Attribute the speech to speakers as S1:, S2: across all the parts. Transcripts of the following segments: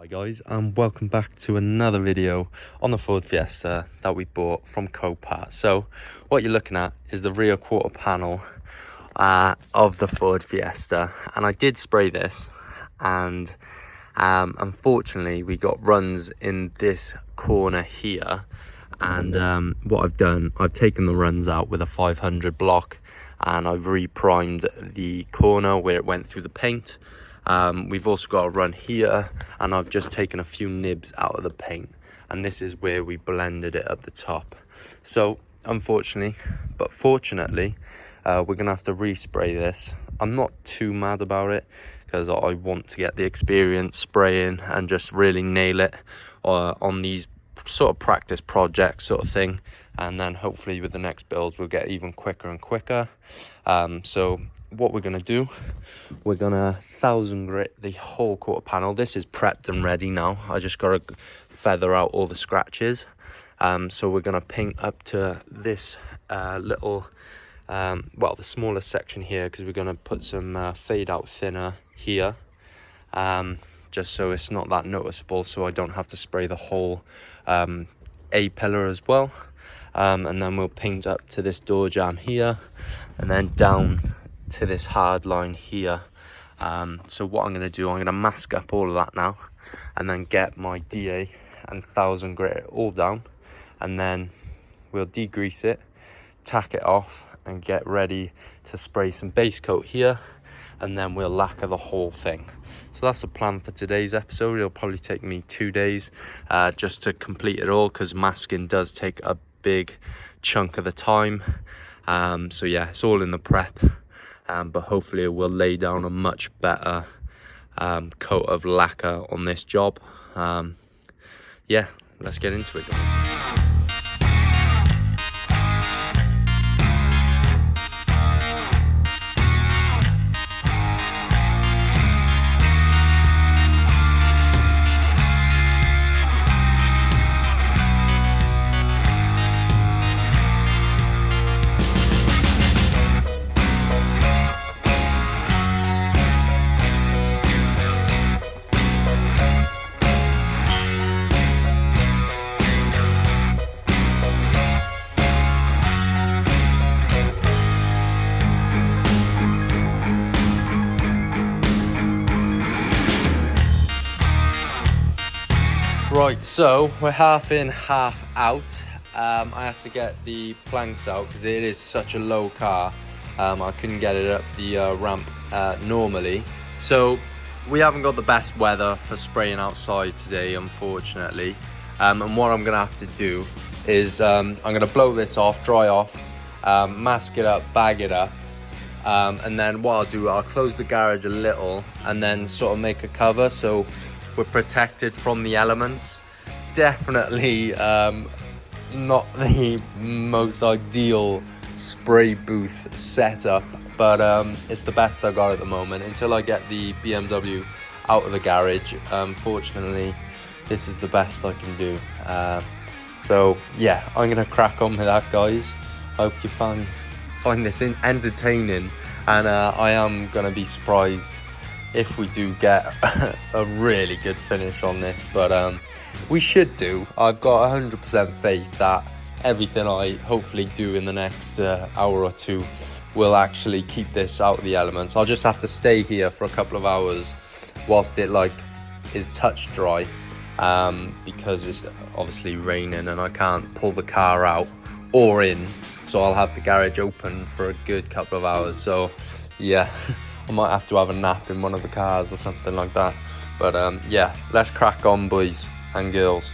S1: Hi guys, and welcome back to another video on the Ford Fiesta that we bought from Copart. So what you're looking at is the rear quarter panel of the Ford Fiesta, and I did spray this, and unfortunately we got runs in this corner here. And what I've done, I've taken the runs out with a 500 block, and I've re-primed the corner where it went through the paint. We've also got a run here, and I've just taken a few nibs out of the paint, and this is where we blended it at the top. So unfortunately, but fortunately, we're gonna have to respray this. I'm not too mad about it because I want to get the experience spraying and just really nail it on these sort of practice projects sort of thing, and then hopefully with the next builds we'll get even quicker and quicker. So what we're gonna do, we're gonna 1000 grit the whole quarter panel. This is prepped and ready now. I just gotta feather out all the scratches. So we're gonna paint up to this little well, the smallest section here, because we're gonna put some fade out thinner here, just so it's not that noticeable, so I don't have to spray the whole A pillar as well. And then we'll paint up to this door jamb here, and then down to this hard line here. So what I'm going to do, I'm going to mask up all of that now, and then get my DA and 1000 grit it all down, and then we'll degrease it, tack it off, and get ready to spray some base coat here, and then we'll lacquer the whole thing. So that's the plan for today's episode. It'll probably take me 2 days just to complete it all, because masking does take a big chunk of the time. So yeah, it's all in the prep, but hopefully it will lay down a much better coat of lacquer on this job. Yeah, let's get into it, guys. Right, so we're half in, half out. I had to get the planks out because it is such a low car. I couldn't get it up the ramp normally. So we haven't got the best weather for spraying outside today, unfortunately. And what I'm gonna have to do is I'm gonna blow this off, dry off, mask it up, bag it up. And then what I'll do, I'll close the garage a little and then sort of make a cover so we're protected from the elements. Definitely not the most ideal spray booth setup, but it's the best I got at the moment until I get the BMW out of the garage. Fortunately, this is the best I can do. So yeah, I'm gonna crack on with that, guys. Hope you find this entertaining, and I am gonna be surprised if we do get a really good finish on this, but we should do. I've got 100% faith that everything I hopefully do in the next hour or two will actually keep this out of the elements. I'll just have to stay here for a couple of hours whilst it is touch dry, because it's obviously raining and I can't pull the car out or in, so I'll have the garage open for a good couple of hours. So yeah, I might have to have a nap in one of the cars or something like that. But yeah, let's crack on, boys and girls.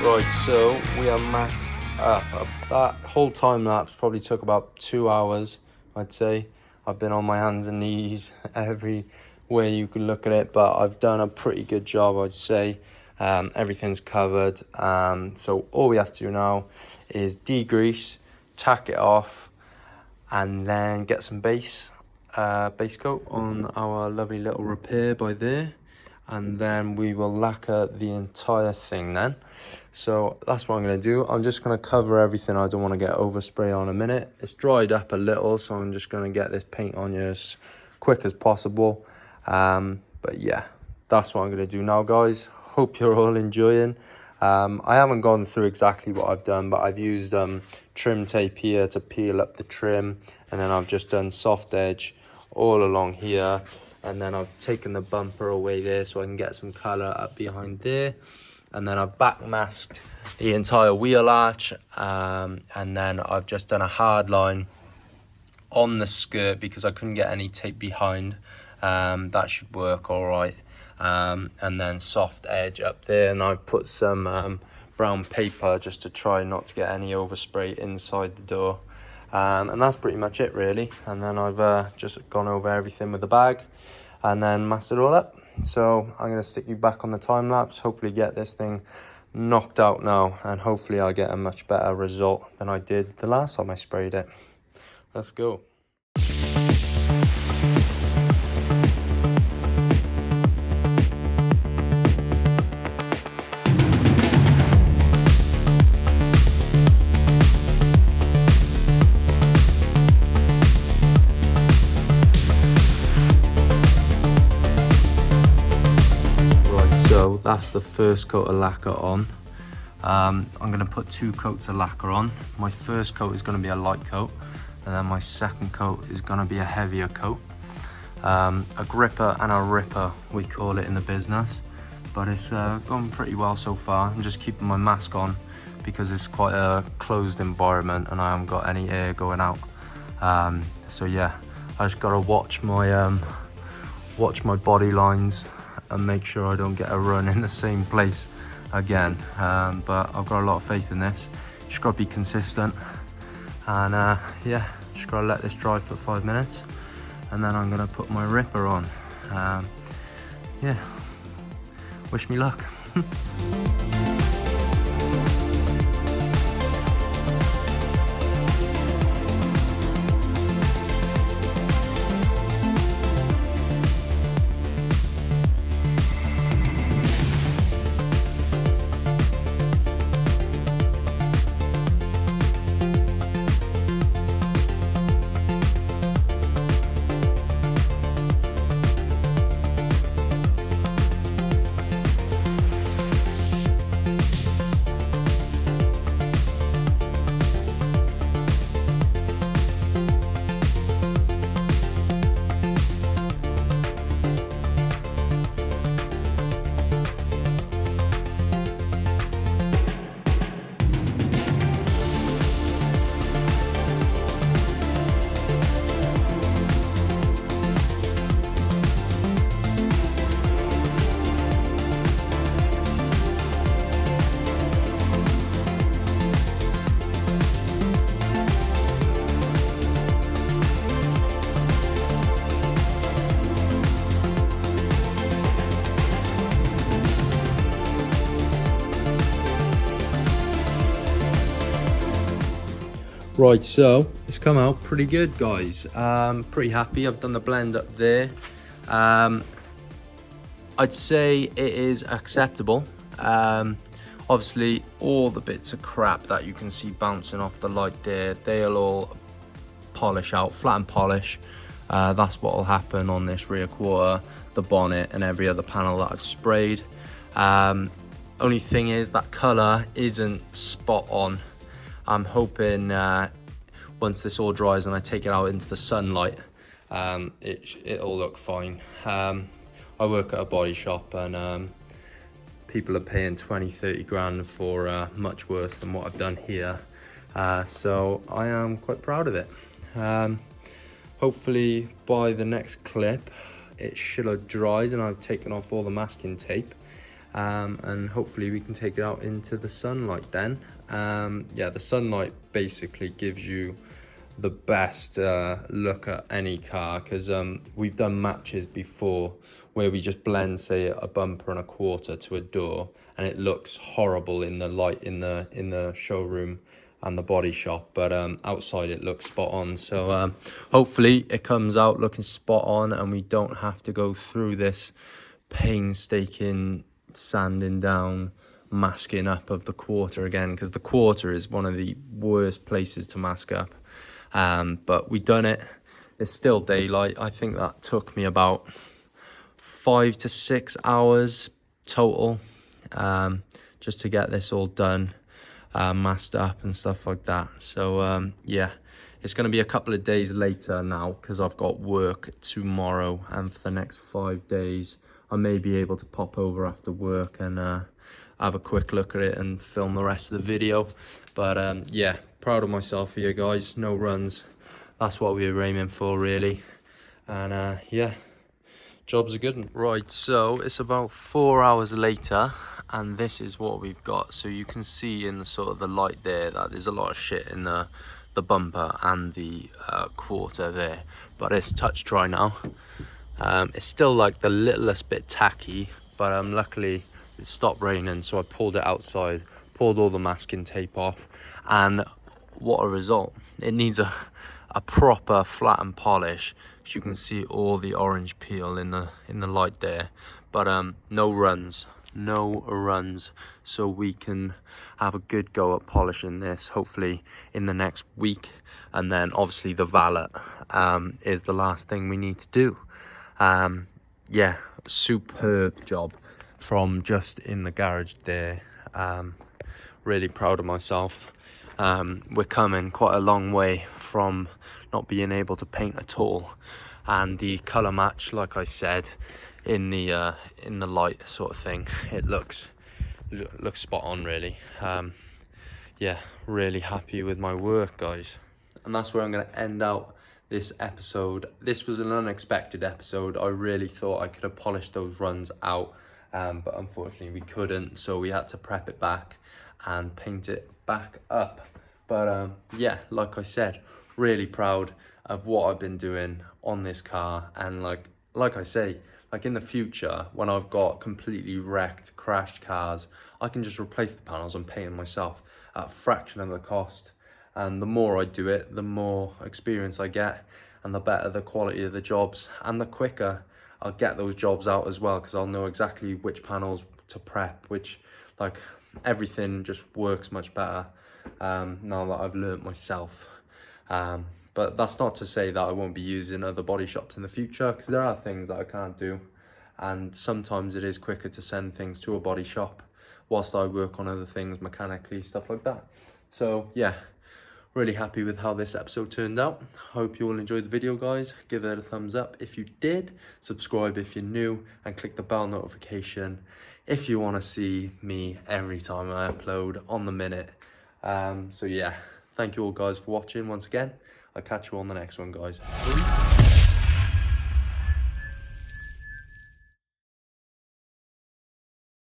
S1: Right, so we are masked up. That whole time lapse probably took about 2 hours, I'd say. I've been on my hands and knees every way you can look at it, but I've done a pretty good job, I'd say. Everything's covered, so all we have to do now is degrease, tack it off, and then get some base coat on our lovely little repair by there, and then we will lacquer the entire thing then. So that's what I'm going to do. I'm just going to cover everything. I don't want to get overspray on a minute. It's dried up a little, so I'm just going to get this paint on you as quick as possible. But yeah, that's what I'm going to do now, guys. Hope you're all enjoying. I haven't gone through exactly what I've done, but I've used trim tape here to peel up the trim, and then I've just done soft edge all along here, and then I've taken the bumper away there so I can get some colour up behind there, and then I've back masked the entire wheel arch, and then I've just done a hard line on the skirt because I couldn't get any tape behind. That should work all right. And then soft edge up there, and I've put some brown paper just to try not to get any overspray inside the door, and that's pretty much it really. And then I've just gone over everything with the bag and then masked it all up. So I'm going to stick you back on the time lapse, hopefully get this thing knocked out now, and hopefully I get a much better result than I did the last time I sprayed it. Let's go. That's the first coat of lacquer on. I'm going to put 2 coats of lacquer on. My first coat is going to be a light coat, and then my second coat is going to be a heavier coat. A gripper and a ripper, we call it in the business, but it's gone pretty well so far. I'm just keeping my mask on because it's quite a closed environment and I haven't got any air going out. So yeah, I just got to watch my body lines and make sure I don't get a run in the same place again. But I've got a lot of faith in this. Just got to be consistent, and yeah, just got to let this dry for 5 minutes, and then I'm going to put my ripper on. Yeah, wish me luck. Right, so it's come out pretty good, guys. Pretty happy. I've done the blend up there. I'd say it is acceptable. Obviously all the bits of crap that you can see bouncing off the light there, they'll all polish out, flat and polish. That's what will happen on this rear quarter, the bonnet and every other panel that I've sprayed. Only thing is that color isn't spot on. I'm hoping once this all dries and I take it out into the sunlight, it'll look fine. I work at a body shop, and people are paying 20-30 grand for much worse than what I've done here, so I am quite proud of it. Hopefully by the next clip it should have dried and I've taken off all the masking tape, and hopefully we can take it out into the sunlight then. Yeah, the sunlight basically gives you the best look at any car, because we've done matches before where we just blend, say, a bumper and a quarter to a door, and it looks horrible in the light in the showroom and the body shop, but outside it looks spot on. So hopefully it comes out looking spot on and we don't have to go through this painstaking sanding down, masking up of the quarter again, because the quarter is one of the worst places to mask up. But we done it. It's still daylight. I think that took me about 5 to 6 hours total, just to get this all done, masked up and stuff like that. So yeah, it's going to be a couple of days later now, because I've got work tomorrow, and for the next 5 days I may be able to pop over after work and have a quick look at it and film the rest of the video. But yeah, proud of myself here, guys. No runs, that's what we were aiming for, really. And yeah, job's a good one. Right, so it's about 4 hours later and this is what we've got. So you can see in the sort of the light there that there's a lot of shit in the bumper and the quarter there, but it's touch dry now. It's still like the littlest bit tacky, but luckily it stopped raining, so I pulled it outside, pulled all the masking tape off, and what a result. It needs a proper flat and polish, because you can see all the orange peel in the light there. But no runs, so we can have a good go at polishing this hopefully in the next week. And then obviously the valet is the last thing we need to do. Yeah, superb job from just in the garage there. Really proud of myself. We're coming quite a long way from not being able to paint at all, and the color match, like I said, in the light sort of thing, it looks spot on, really. Yeah, really happy with my work, guys. And that's where I'm going to end out this episode. This was an unexpected episode. I really thought I could have polished those runs out, but unfortunately we couldn't, so we had to prep it back and paint it back up. But yeah, like I said, really proud of what I've been doing on this car. And like I say, like in the future, when I've got completely wrecked, crashed cars, I can just replace the panels and paint them myself at a fraction of the cost. And the more I do it, the more experience I get, and the better the quality of the jobs, and the quicker I'll get those jobs out as well, because I'll know exactly which panels to prep, which, like, everything just works much better now that I've learnt myself. But that's not to say that I won't be using other body shops in the future, because there are things that I can't do, and sometimes it is quicker to send things to a body shop whilst I work on other things mechanically, stuff like that. So yeah, really happy with how this episode turned out. Hope you all enjoyed the video, guys. Give it a thumbs up if you did, subscribe if you're new, and click the bell notification if you want to see me every time I upload on the minute. So yeah, thank you all, guys, for watching once again. I'll catch you on the next one, guys.